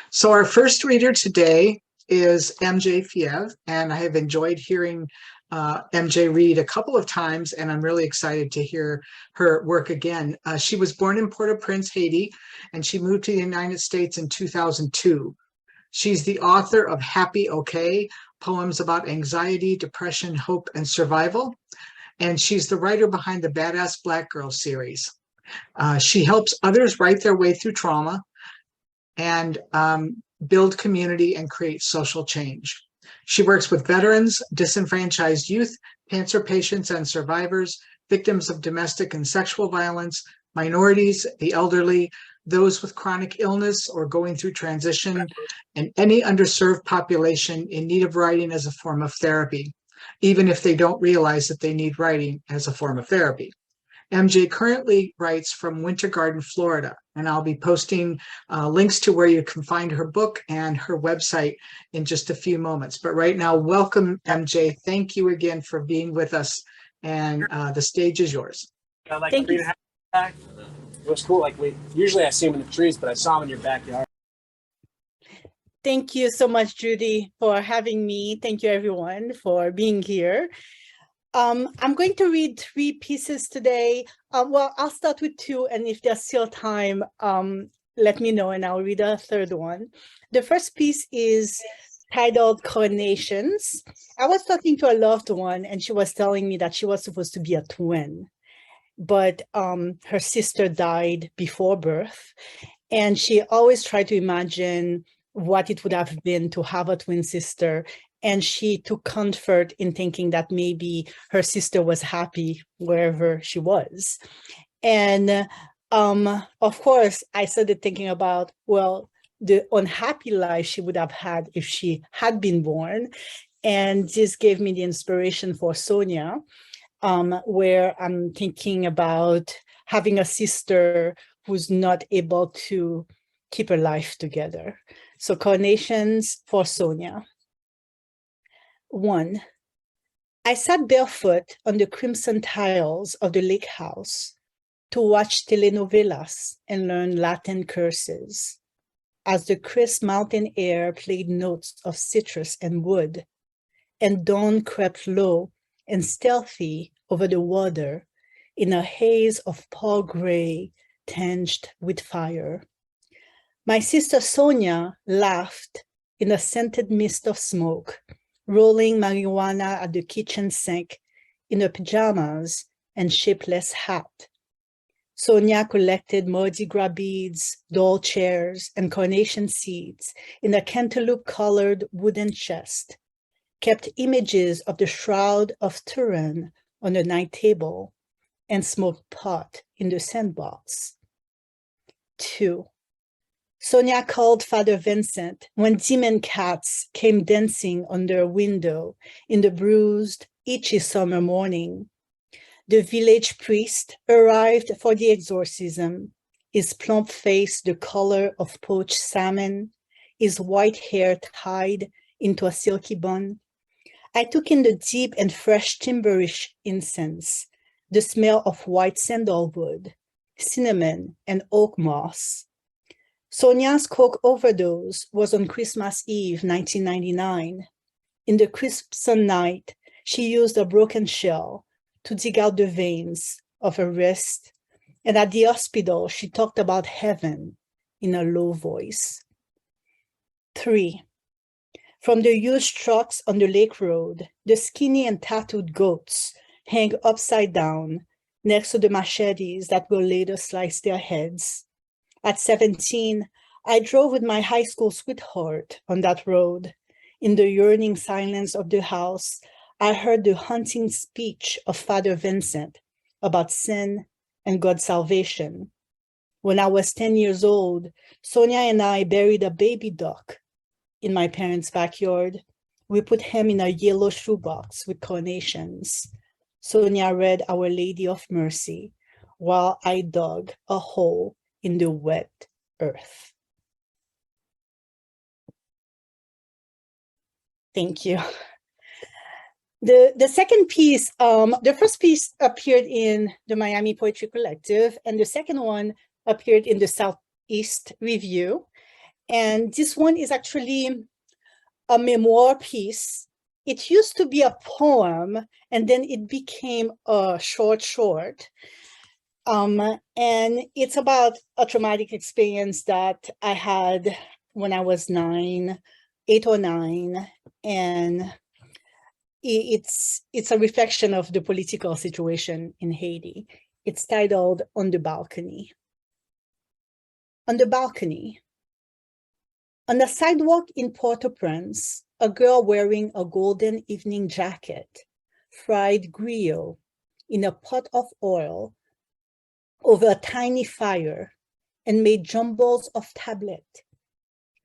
So our first reader today is MJ Fievre, and I have enjoyed hearing MJ read a couple of times, and I'm really excited to hear her work again. She was born in Port-au-Prince, Haiti, and she moved to the United States in 2002. She's the author of Happy Okay, poems about anxiety, depression, hope, and survival. And she's the writer behind the Badass Black Girl series. She helps others write their way through trauma and build community and create social change. She works with veterans, disenfranchised youth, cancer patients and survivors, victims of domestic and sexual violence, minorities, the elderly, those with chronic illness or going through transition, and any underserved population in need of writing as a form of therapy, even if they don't realize that they need writing as a form of therapy. MJ currently writes from Winter Garden, Florida, and I'll be posting links to where you can find her book and her website in just a few moments. But right now, welcome, MJ. Thank you again for being with us, and the stage is yours. Thank you. It was cool. Usually I see them in the trees, but I saw them in your backyard. Thank you so much, Judy, for having me. Thank you, everyone, for being here. I'm going to read 3 pieces today. Well, I'll start with 2, and if there's still time, let me know, and I'll read a 3rd one. The first piece is titled Coronations. I was talking to a loved one, and she was telling me that she was supposed to be a twin, but her sister died before birth, and she always tried to imagine what it would have been to have a twin sister. And she took comfort in thinking that maybe her sister was happy wherever she was. And of course, I started thinking about, well, the unhappy life she would have had if she had been born. And this gave me the inspiration for Sonia, where I'm thinking about having a sister who's not able to keep her life together. So Coronations for Sonia. 1. I sat barefoot on the crimson tiles of the lake house to watch telenovelas and learn Latin curses as the crisp mountain air played notes of citrus and wood, and dawn crept low and stealthy over the water in a haze of pale gray tinged with fire. My sister Sonia laughed in a scented mist of smoke, rolling marijuana at the kitchen sink in her pajamas and shapeless hat. Sonia collected Mardi Gras beads, doll chairs, and carnation seeds in a cantaloupe-colored wooden chest, kept images of the Shroud of Turin on the night table, and smoked pot in the sandbox. 2. Sonia called Father Vincent when demon cats came dancing under a window in the bruised, itchy summer morning. The village priest arrived for the exorcism, his plump face the color of poached salmon, his white hair tied into a silky bun. I took in the deep and fresh timberish incense, the smell of white sandalwood, cinnamon, and oak moss. Sonia's coke overdose was on Christmas Eve, 1999. In the crisp sunlight, she used a broken shell to dig out the veins of her wrist, and at the hospital, she talked about heaven in a low voice. 3. From the huge trucks on the lake road, the skinny and tattooed goats hang upside down next to the machetes that will later slice their heads. At 17, I drove with my high school sweetheart on that road. In the yearning silence of the house, I heard the haunting speech of Father Vincent about sin and God's salvation. When I was 10 years old, Sonia and I buried a baby duck in my parents' backyard. We put him in a yellow shoebox with carnations. Sonia read Our Lady of Mercy while I dug a hole in the wet earth. Thank you. The second piece, the first piece appeared in the Miami Poetry Collective, and the second one appeared in the Southeast Review. And this one is actually a memoir piece. It used to be a poem, and then it became a short. And it's about a traumatic experience that I had when I was 8 or 9, and it's a reflection of the political situation in Haiti. It's titled On the Balcony. On the balcony. On the sidewalk in Port-au-Prince, a girl wearing a golden evening jacket fried griot in a pot of oil over a tiny fire and made jumbles of tablet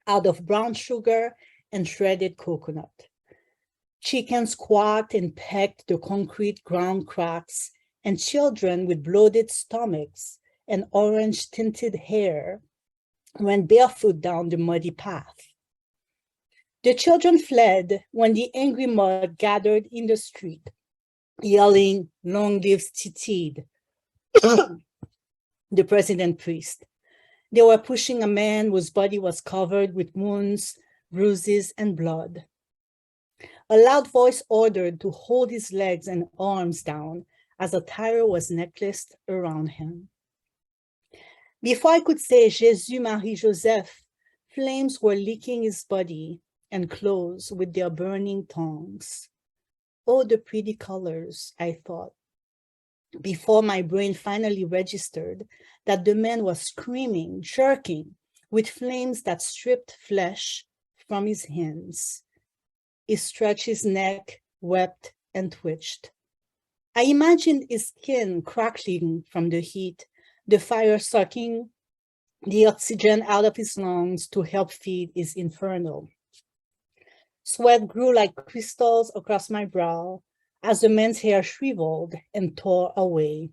out of brown sugar and shredded coconut. Chickens squawked and pecked the concrete ground cracks, and children with bloated stomachs and orange-tinted hair went barefoot down the muddy path. The children fled when the angry mob gathered in the street, yelling, "Long live Titid," the president priest. They were pushing a man whose body was covered with wounds, bruises, and blood. A loud voice ordered to hold his legs and arms down as a tire was necklaced around him. Before I could say Jésus, Marie, Joseph, flames were licking his body and clothes with their burning tongues. Oh, the pretty colors, I thought, before my brain finally registered that the man was screaming, jerking, with flames that stripped flesh from his hands. He stretched his neck, wept, and twitched. I imagined his skin crackling from the heat, the fire sucking the oxygen out of his lungs to help feed his inferno. Sweat grew like crystals across my brow as the man's hair shriveled and tore away.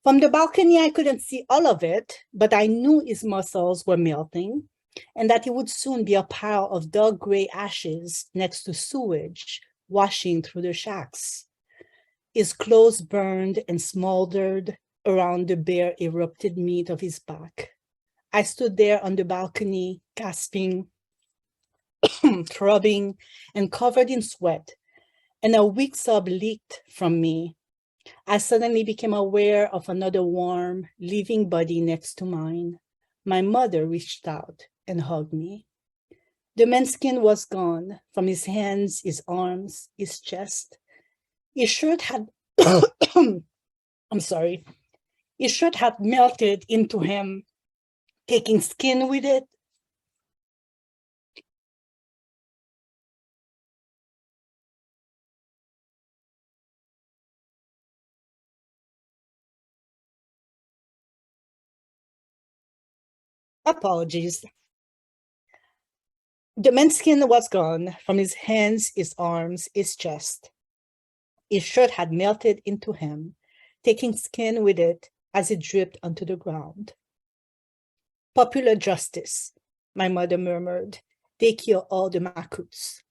From the balcony, I couldn't see all of it, but I knew his muscles were melting and that he would soon be a pile of dark gray ashes next to sewage washing through the shacks. His clothes burned and smoldered around the bare erupted meat of his back. I stood there on the balcony, gasping, throbbing, and covered in sweat, and a weak sob leaked from me. I suddenly became aware of another warm, living body next to mine. My mother reached out and hugged me. The man's skin was gone from his hands, his arms, his chest. His shirt had, his shirt had melted into him, taking skin with it. Apologies. The man's skin was gone from his hands, his arms, his chest. His shirt had melted into him, taking skin with it as it dripped onto the ground. Popular justice, my mother murmured. They kill all the Makuts.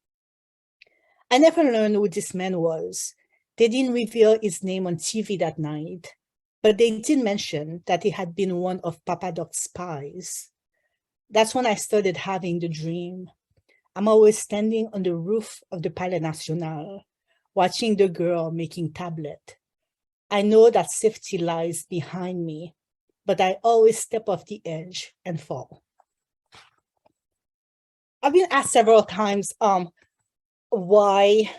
I never learned who this man was. They didn't reveal his name on TV that night, but they did mention that he had been one of Papa Doc's spies. That's when I started having the dream. I'm always standing on the roof of the Palais National, watching the girl making tablet. I know that safety lies behind me, but I always step off the edge and fall. I've been asked several times, why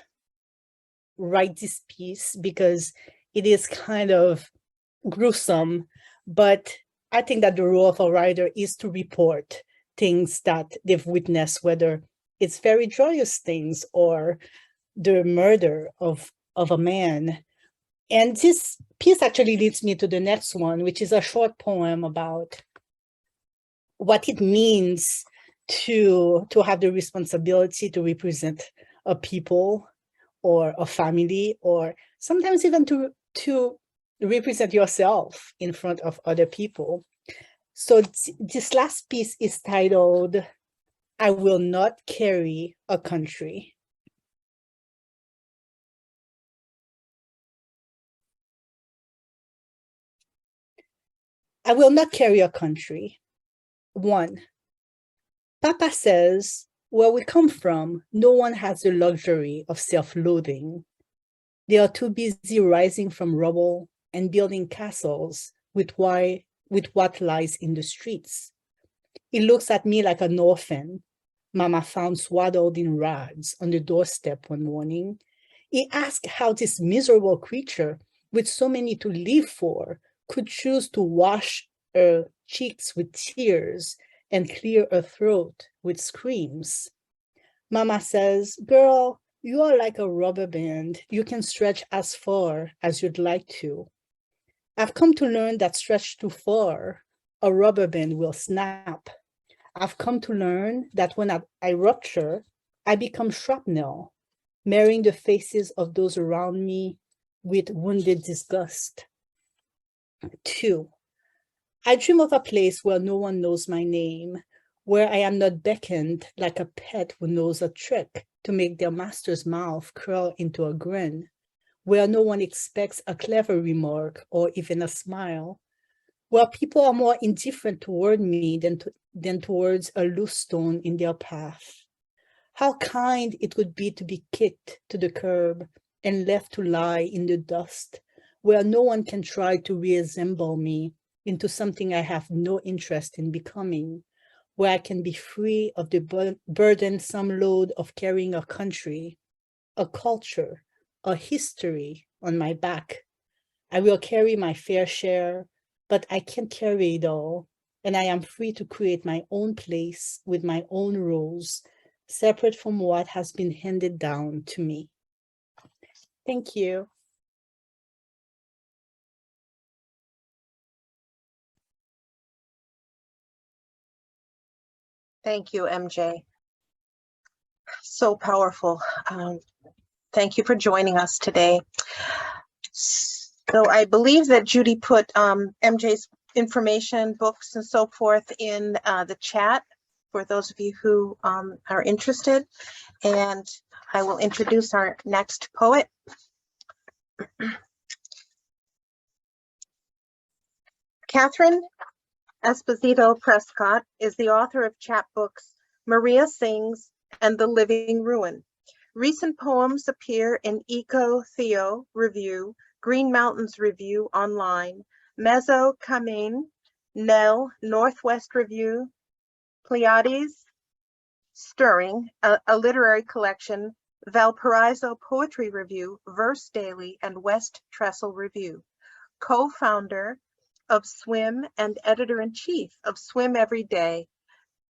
write this piece? Because it is kind of gruesome, but I think that the role of a writer is to report things that they've witnessed, whether it's very joyous things or the murder of a man. And this piece actually leads me to the next one, which is a short poem about what it means to have the responsibility to represent a people or a family, or sometimes even to represent yourself in front of other people. So this last piece is titled, I Will Not Carry a Country. I will not carry a country. 1. Papa says, where we come from, no one has the luxury of self-loathing. They are too busy rising from rubble and building castles with what lies in the streets. He looks at me like an orphan Mama found swaddled in rags on the doorstep one morning. He asked how this miserable creature, with so many to live for, could choose to wash her cheeks with tears and clear her throat with screams. Mama says, girl, you are like a rubber band. You can stretch as far as you'd like to. I've come to learn that stretched too far, a rubber band will snap. I've come to learn that when I rupture, I become shrapnel, marring the faces of those around me with wounded disgust. 2, I dream of a place where no one knows my name, where I am not beckoned like a pet who knows a trick to make their master's mouth curl into a grin, where no one expects a clever remark or even a smile, where people are more indifferent toward me than towards a loose stone in their path. How kind it would be to be kicked to the curb and left to lie in the dust, where no one can try to reassemble me into something I have no interest in becoming, where I can be free of the burdensome load of carrying a country, a culture, a history on my back. I will carry my fair share, but I can't carry it all, and I am free to create my own place with my own rules, separate from what has been handed down to me. Thank you. Thank you, MJ. So powerful. Thank you for joining us today. So I believe that Judy put MJ's information, books, and so forth in the chat for those of you who are interested. And I will introduce our next poet. Catherine Esposito Prescott is the author of chapbooks Maria Sings and The Living Ruin. Recent poems appear in Eco Theo Review, Green Mountains Review Online, Mezzo Camine, Nell, Northwest Review, Pleiades, Stirring, a literary collection, Valparaiso Poetry Review, Verse Daily, and West Trestle Review. Co-founder of Swim and editor-in-chief of Swim Every Day,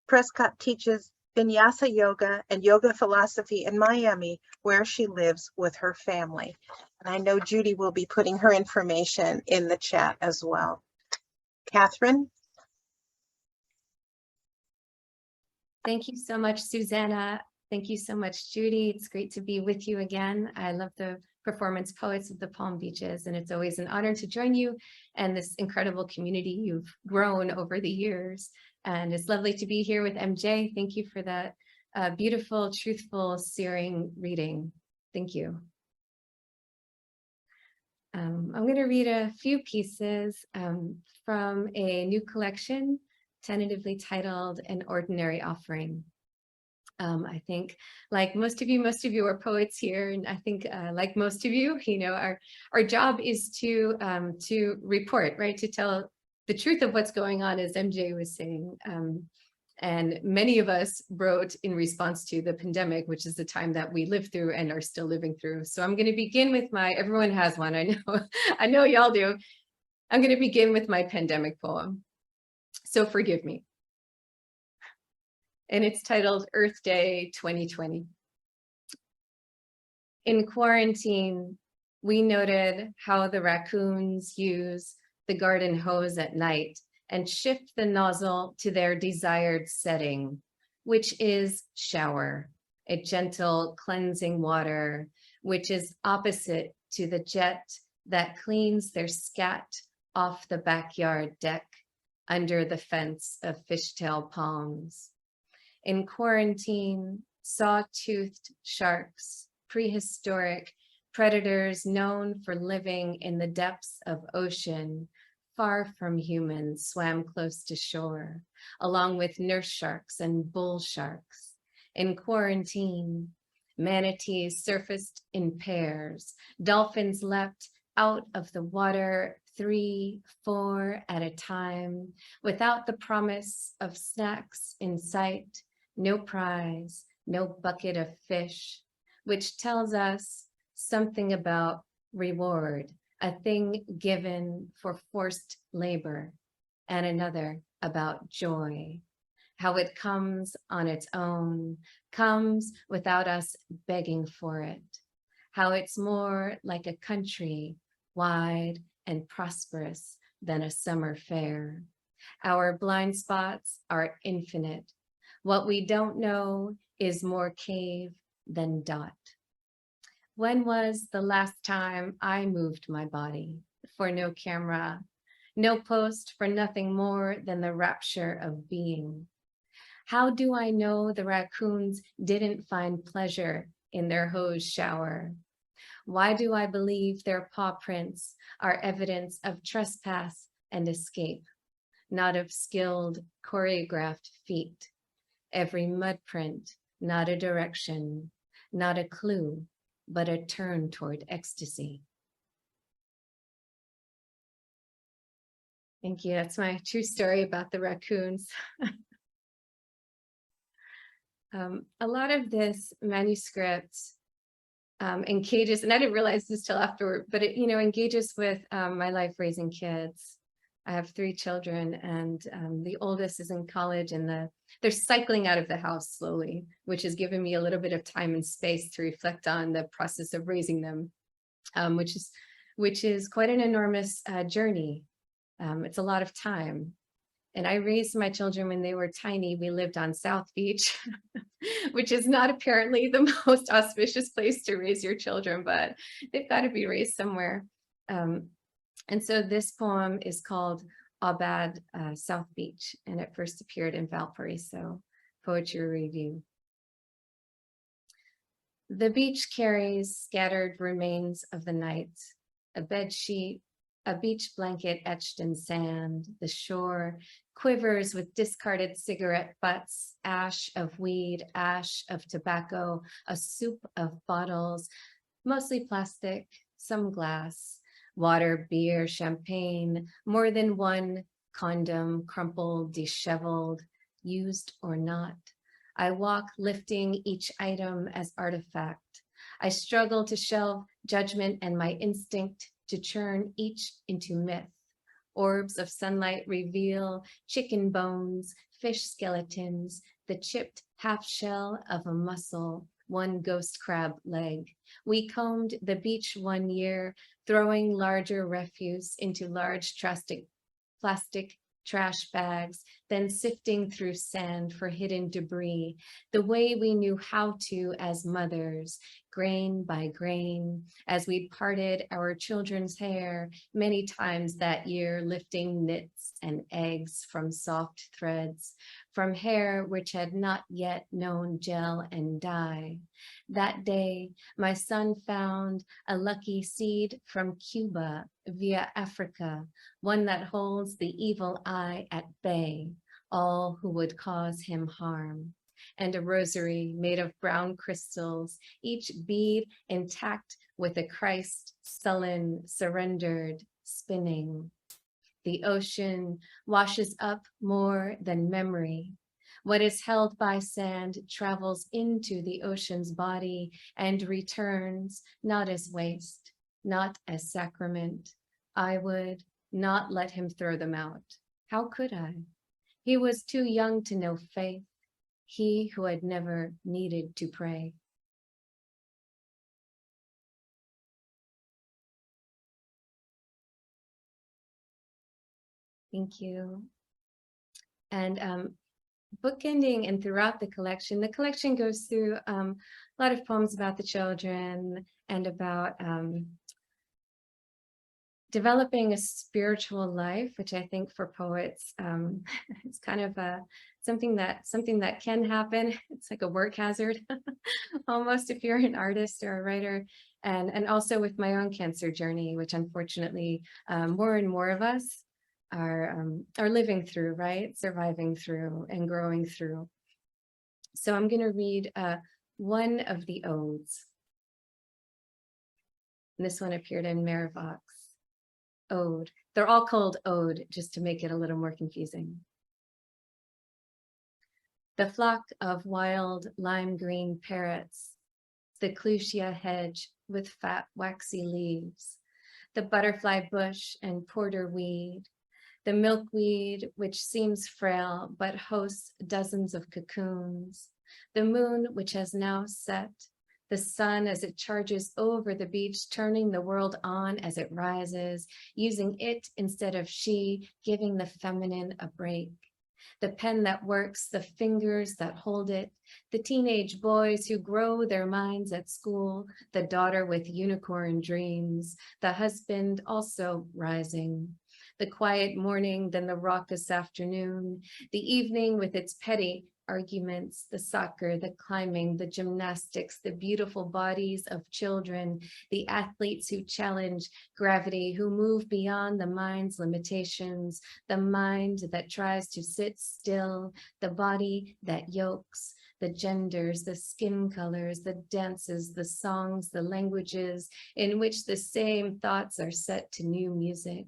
Prescott teaches vinyasa yoga and yoga philosophy in Miami, where she lives with her family. And I know Judy will be putting her information in the chat as well. Catherine? Thank you so much, Susanna. Thank you so much, Judy. It's great to be with you again. I love the performance poets of the Palm Beaches, and it's always an honor to join you and this incredible community you've grown over the years. And it's lovely to be here with MJ. Thank you for that beautiful, truthful, searing reading. Thank you. I'm going to read a few pieces from a new collection tentatively titled An Ordinary Offering. I think, like most of you are poets here, and I think, like most of you, our job is to report, right, to tell the truth of what's going on, as MJ was saying. And many of us wrote in response to the pandemic, which is the time that we lived through and are still living through. So I'm going to begin with everyone has one, I know, I know y'all do. I'm going to begin with my pandemic poem. So forgive me. And it's titled Earth Day 2020. In quarantine, we noted how the raccoons use the garden hose at night and shift the nozzle to their desired setting, which is shower, a gentle cleansing water, which is opposite to the jet that cleans their scat off the backyard deck under the fence of fishtail palms. In quarantine, saw-toothed sharks, prehistoric predators known for living in the depths of ocean, far from human, swam close to shore, along with nurse sharks and bull sharks. In quarantine, manatees surfaced in pairs, dolphins leapt out of the water 3, 4 at a time, without the promise of snacks in sight, no prize, no bucket of fish, which tells us something about reward, a thing given for forced labor, and another about joy, how it comes on its own, comes without us begging for it, how it's more like a country, wide and prosperous than a summer fair. Our blind spots are infinite. What we don't know is more cave than dot. When was the last time I moved my body for no camera, no post, for nothing more than the rapture of being? How do I know the raccoons didn't find pleasure in their hose shower? Why do I believe their paw prints are evidence of trespass and escape, not of skilled, choreographed feet? Every mud print, not a direction, not a clue, but a turn toward ecstasy. Thank you. That's my true story about the raccoons. A lot of this manuscript engages, and I didn't realize this till afterward, but it, engages with my life raising kids. I have 3 children, and the oldest is in college, and they're cycling out of the house slowly, which has given me a little bit of time and space to reflect on the process of raising them, which is quite an enormous journey. It's a lot of time. And I raised my children when they were tiny. We lived on South Beach, which is not apparently the most auspicious place to raise your children, but they've got to be raised somewhere. And so this poem is called Abad, South Beach, and it first appeared in Valparaiso Poetry Review. The beach carries scattered remains of the night, a bed sheet, a beach blanket etched in sand. The shore quivers with discarded cigarette butts, ash of weed, ash of tobacco, a soup of bottles, mostly plastic, some glass, water, beer, champagne, more than one condom, crumpled, disheveled, used or not. I walk lifting each item as artifact. I struggle to shelve judgment and my instinct to churn each into myth. Orbs of sunlight reveal chicken bones, fish skeletons, the chipped half shell of a mussel, one ghost crab leg. We combed the beach one year, throwing larger refuse into large plastic trash bags, then sifting through sand for hidden debris, the way we knew how to as mothers, grain by grain, as we parted our children's hair many times that year, lifting knits and eggs from soft threads, from hair which had not yet known gel and dye. That day, my son found a lucky seed from Cuba via Africa, one that holds the evil eye at bay, all who would cause him harm, and a rosary made of brown crystals, each bead intact with a Christ sullen, surrendered, spinning. The ocean washes up more than memory. What is held by sand travels into the ocean's body and returns not as waste, not as sacrament. I would not let him throw them out. How could I? He was too young to know faith, he who had never needed to pray. Thank you. And bookending and throughout the collection goes through a lot of poems about the children and about developing a spiritual life, which I think for poets, it's kind of something that can happen. It's like a work hazard almost if you're an artist or a writer. And also with my own cancer journey, which unfortunately more and more of us are living through, right? Surviving through and growing through. So I'm going to read one of the odes. And this one appeared in Marivox. Ode. They're all called ode, just to make it a little more confusing. The flock of wild lime green parrots, the clusia hedge with fat waxy leaves, the butterfly bush and porter weed, the milkweed which seems frail but hosts dozens of cocoons, the moon which has now set, the sun as it charges over the beach, turning the world on as it rises, using it instead of she, giving the feminine a break. The pen that works, the fingers that hold it, the teenage boys who grow their minds at school, the daughter with unicorn dreams, the husband also rising, the quiet morning, then the raucous afternoon, the evening with its petty arguments, the soccer, the climbing, the gymnastics, the beautiful bodies of children, the athletes who challenge gravity, who move beyond the mind's limitations, the mind that tries to sit still, the body that yokes, the genders, the skin colors, the dances, the songs, the languages in which the same thoughts are set to new music,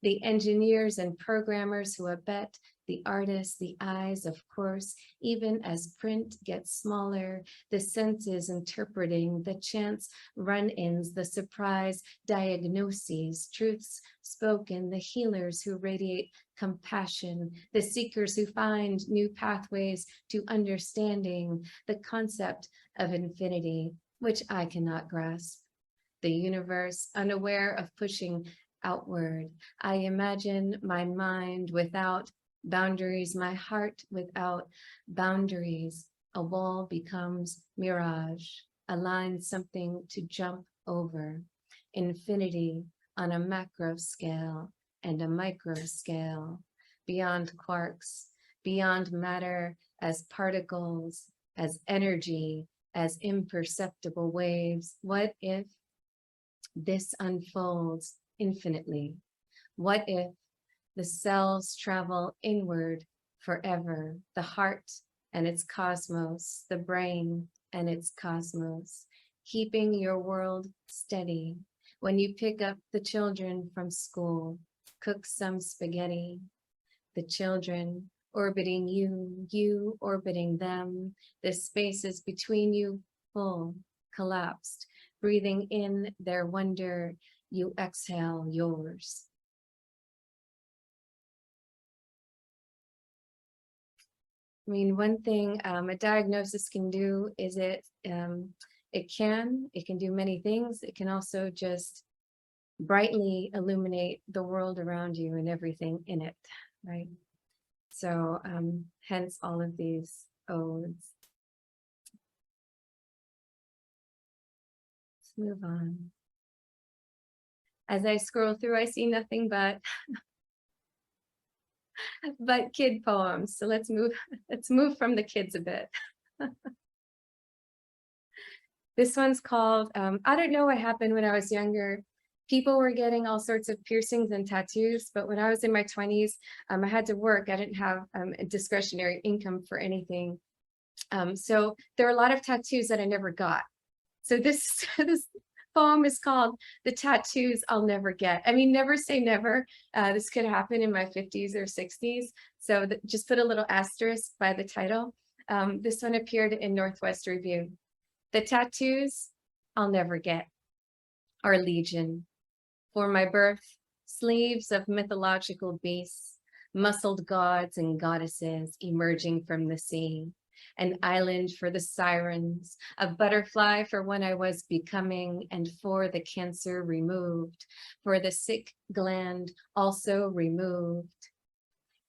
the engineers and programmers who abet, the artists, the eyes, of course, even as print gets smaller, the senses interpreting, the chance run-ins, the surprise diagnoses, truths spoken, the healers who radiate compassion, the seekers who find new pathways to understanding, the concept of infinity, which I cannot grasp. The universe, unaware of pushing outward. I imagine my mind without boundaries, my heart without boundaries. A wall becomes mirage, a line something to jump over. Infinity on a macro scale and a micro scale, beyond quarks, beyond matter as particles, as energy, as imperceptible waves. What if this unfolds infinitely? What if the cells travel inward forever, the heart and its cosmos, the brain and its cosmos, keeping your world steady. When you pick up the children from school, cook some spaghetti, the children orbiting you, you orbiting them, the spaces between you full, collapsed, breathing in their wonder, you exhale yours. I mean, one thing a diagnosis can do is it can do many things. It can also just brightly illuminate the world around you and everything in it, right? So hence all of these odes. Let's move on. As I scroll through, I see nothing but kid poems. So let's move from the kids a bit. This one's called, I don't know what happened when I was younger. People were getting all sorts of piercings and tattoos, but when I was in my 20s, I had to work. I didn't have discretionary income for anything. So there are a lot of tattoos that I never got. So this poem is called The Tattoos I'll Never Get. I mean, never say never. This could happen in my 50s or 60s. So just put a little asterisk by the title. This one appeared in Northwest Review. The tattoos I'll never get are legion. For my birth, sleeves of mythological beasts, muscled gods and goddesses emerging from the sea. An island for the sirens, a butterfly for when I was becoming, and for the cancer removed, for the sick gland also removed.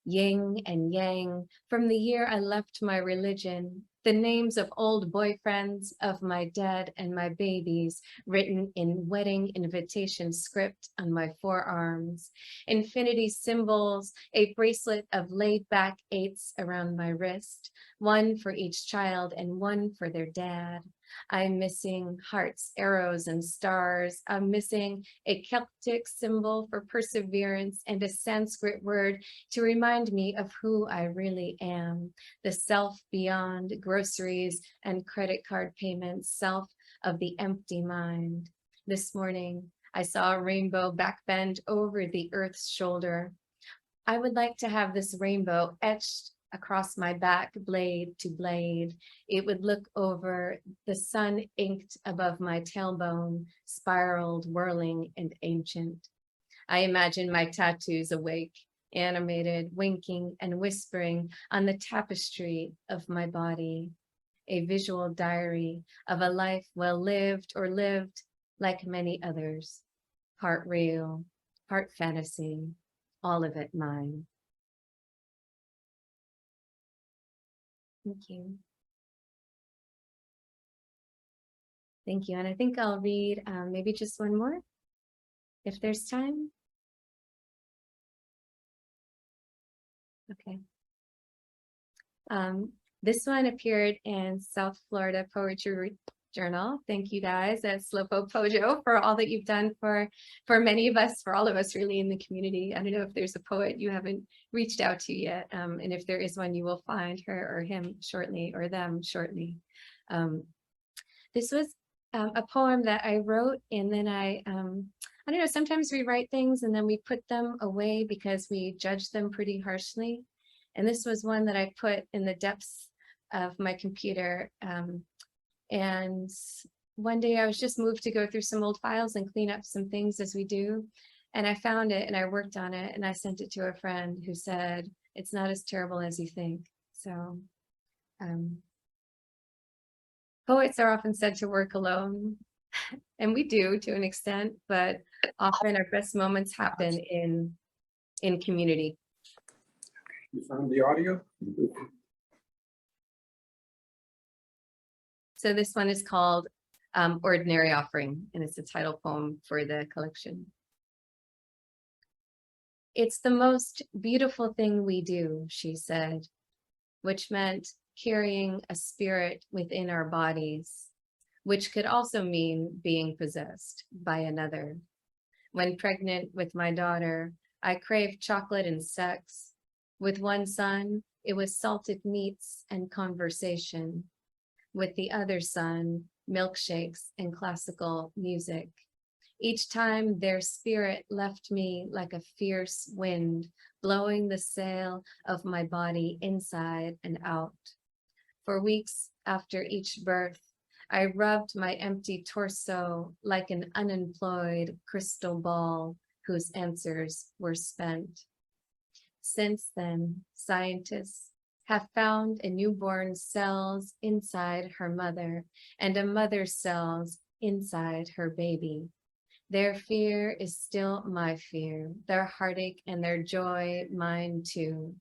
Yin and yang, from the year I left my religion, the names of old boyfriends of my dead and my babies written in wedding invitation script on my forearms, infinity symbols, a bracelet of laid back eights around my wrist, one for each child and one for their dad, I'm missing hearts, arrows, and stars. I'm missing a Celtic symbol for perseverance and a Sanskrit word to remind me of who I really am. The self beyond groceries and credit card payments, self of the empty mind. This morning, I saw a rainbow backbend over the earth's shoulder. I would like to have this rainbow etched across my back, blade to blade. It would look over the sun inked above my tailbone, spiraled, whirling, and ancient. I imagine my tattoos awake, animated, winking, and whispering on the tapestry of my body. A visual diary of a life well lived or lived like many others. Part real, part fantasy, all of it mine. Thank you. Thank you. And I think I'll read maybe just one more, if there's time. Okay. This one appeared in South Florida Poetry Journal. Thank you guys at Slopo Pojo for all that you've done for many of us, for all of us really in the community. I don't know if there's a poet you haven't reached out to yet. And if there is one, you will find her or him shortly, or them shortly. This was a poem that I wrote, and then I don't know, sometimes we write things and then we put them away because we judge them pretty harshly. And this was one that I put in the depths of my computer. And one day I was just moved to go through some old files and clean up some things as we do. And I found it and I worked on it and I sent it to a friend who said, it's not as terrible as you think. So poets are often said to work alone, and we do to an extent, but often our best moments happen in community. You found the audio? So this one is called Ordinary Offering, and it's the title poem for the collection. It's the most beautiful thing we do, she said, which meant carrying a spirit within our bodies, which could also mean being possessed by another. When pregnant with my daughter, I craved chocolate and sex. With one son, it was salted meats and conversation. With the other son, milkshakes and classical music. Each time their spirit left me like a fierce wind, blowing the sail of my body inside and out. For weeks after each birth, I rubbed my empty torso like an unemployed crystal ball whose answers were spent. Since then, scientists have found a newborn's cells inside her mother and a mother's cells inside her baby. Their fear is still my fear, their heartache and their joy mine too.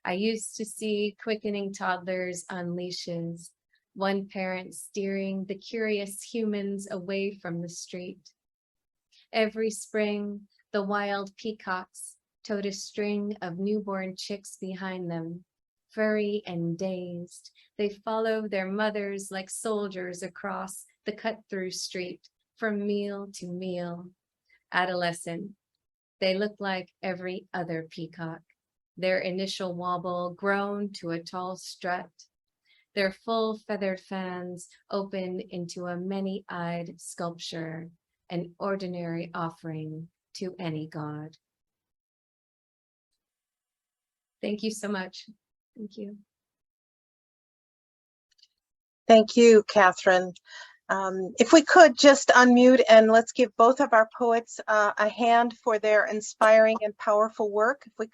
I used to see quickening toddlers on leashes, one parent steering the curious humans away from the street. Every spring, the wild peacocks towed a string of newborn chicks behind them. Furry and dazed, they follow their mothers like soldiers across the cut-through street from meal to meal. Adolescent, they look like every other peacock. Their initial wobble grown to a tall strut. Their full feathered fans open into a many-eyed sculpture, an ordinary offering to any god. Thank you so much. Thank you. Thank you, Catherine. If we could just unmute and let's give both of our poets a hand for their inspiring and powerful work. If we